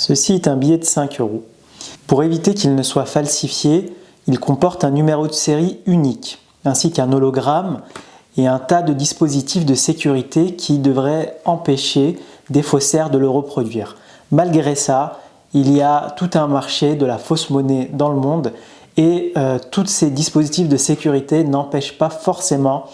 Ceci est un billet de 5 €. Pour éviter qu'il ne soit falsifié, il comporte un numéro de série unique, ainsi qu'un hologramme et un tas de dispositifs de sécurité qui devraient empêcher des faussaires de le reproduire. Malgré ça, il y a tout un marché de la fausse monnaie dans le monde et tous ces dispositifs de sécurité n'empêchent pas forcément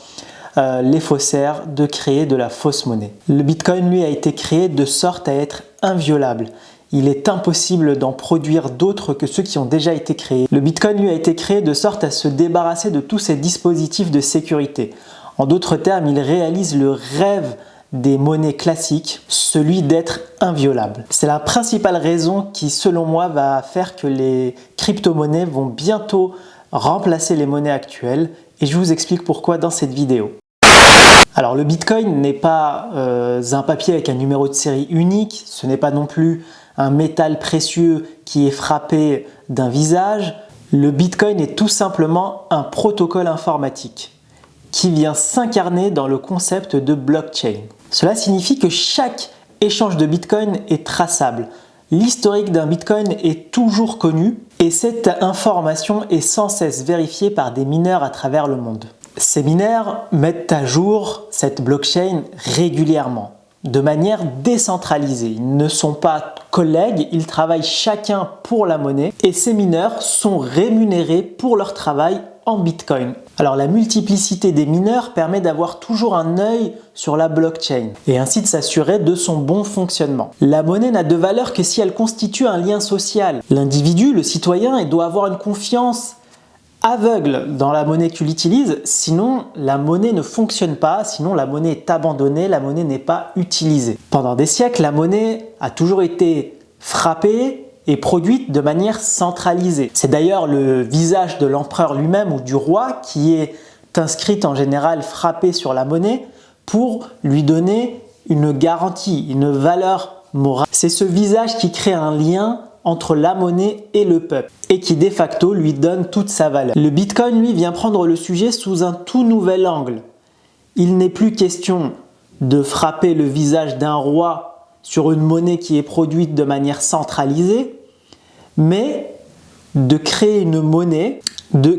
les faussaires de créer de la fausse monnaie. Le Bitcoin, lui, a été créé de sorte à être inviolable. Il est impossible d'en produire d'autres que ceux qui ont déjà été créés. Le Bitcoin, lui, a été créé de sorte à se débarrasser de tous ces dispositifs de sécurité. En d'autres termes, il réalise le rêve des monnaies classiques, celui d'être inviolable. C'est la principale raison qui, selon moi, va faire que les crypto-monnaies vont bientôt remplacer les monnaies actuelles et je vous explique pourquoi dans cette vidéo. Alors le Bitcoin n'est pas un papier avec un numéro de série unique, ce n'est pas non plus un métal précieux qui est frappé d'un visage. Le Bitcoin est tout simplement un protocole informatique qui vient s'incarner dans le concept de blockchain. Cela signifie que chaque échange de Bitcoin est traçable. L'historique d'un Bitcoin est toujours connu et cette information est sans cesse vérifiée par des mineurs à travers le monde. Ces mineurs mettent à jour cette blockchain régulièrement, de manière décentralisée. Ils ne sont pas collègues, ils travaillent chacun pour la monnaie et ces mineurs sont rémunérés pour leur travail en Bitcoin. Alors la multiplicité des mineurs permet d'avoir toujours un œil sur la blockchain et ainsi de s'assurer de son bon fonctionnement. La monnaie n'a de valeur que si elle constitue un lien social. L'individu, le citoyen, il doit avoir une confiance aveugle dans la monnaie qu'il utilise, sinon la monnaie ne fonctionne pas, sinon la monnaie est abandonnée, la monnaie n'est pas utilisée. Pendant des siècles, la monnaie a toujours été frappée et produite de manière centralisée. C'est d'ailleurs le visage de l'empereur lui-même ou du roi qui est inscrit en général frappé sur la monnaie pour lui donner une garantie, une valeur morale. C'est ce visage qui crée un lien entre la monnaie et le peuple et qui de facto lui donne toute sa valeur. Le Bitcoin, lui, vient prendre le sujet sous un tout nouvel angle. Il n'est plus question de frapper le visage d'un roi sur une monnaie qui est produite de manière centralisée, mais de créer une monnaie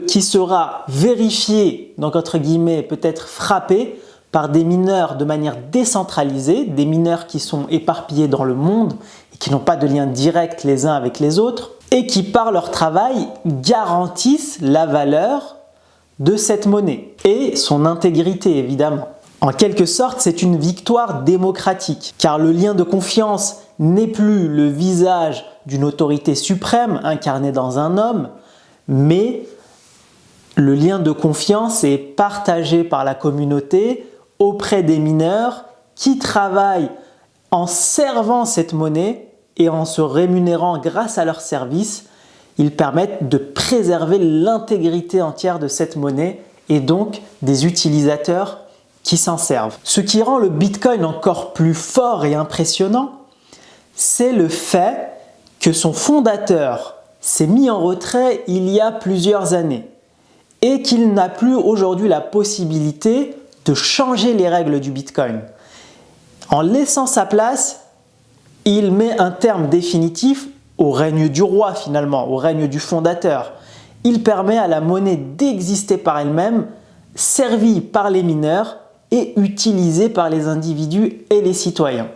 qui sera vérifiée, donc entre guillemets peut-être frappée, par des mineurs de manière décentralisée, des mineurs qui sont éparpillés dans le monde et qui n'ont pas de lien direct les uns avec les autres et qui par leur travail garantissent la valeur de cette monnaie et son intégrité évidemment. En quelque sorte, c'est une victoire démocratique car le lien de confiance n'est plus le visage d'une autorité suprême incarnée dans un homme, mais le lien de confiance est partagé par la communauté auprès des mineurs qui travaillent en servant cette monnaie et en se rémunérant grâce à leur service. Ils permettent de préserver l'intégrité entière de cette monnaie et donc des utilisateurs qui s'en servent. Ce qui rend le Bitcoin encore plus fort et impressionnant, c'est le fait que son fondateur s'est mis en retrait il y a plusieurs années et qu'il n'a plus aujourd'hui la possibilité de changer les règles du Bitcoin. En laissant sa place, il met un terme définitif au règne du roi finalement, au règne du fondateur. Il permet à la monnaie d'exister par elle-même, servie par les mineurs et utilisée par les individus et les citoyens.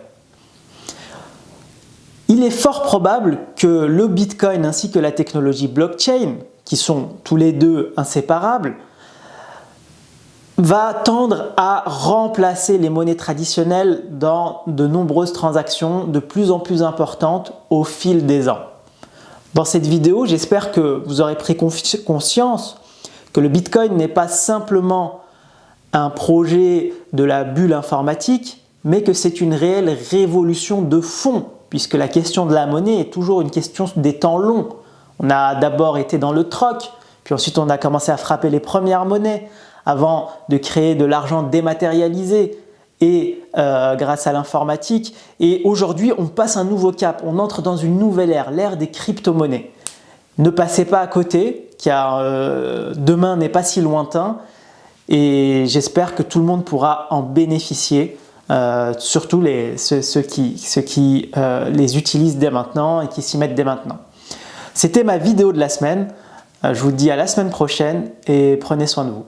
Il est fort probable que le Bitcoin ainsi que la technologie blockchain, qui sont tous les deux inséparables, va tendre à remplacer les monnaies traditionnelles dans de nombreuses transactions de plus en plus importantes au fil des ans. Dans cette vidéo, j'espère que vous aurez pris conscience que le Bitcoin n'est pas simplement un projet de la bulle informatique, mais que c'est une réelle révolution de fond, puisque la question de la monnaie est toujours une question des temps longs. On a d'abord été dans le troc, puis ensuite on a commencé à frapper les premières monnaies, avant de créer de l'argent dématérialisé et grâce à l'informatique. Et aujourd'hui, on passe un nouveau cap, on entre dans une nouvelle ère, l'ère des crypto-monnaies. Ne passez pas à côté, car demain n'est pas si lointain et j'espère que tout le monde pourra en bénéficier surtout ceux qui les utilisent dès maintenant et qui s'y mettent dès maintenant. C'était ma vidéo de la semaine. Je vous dis à la semaine prochaine et prenez soin de vous.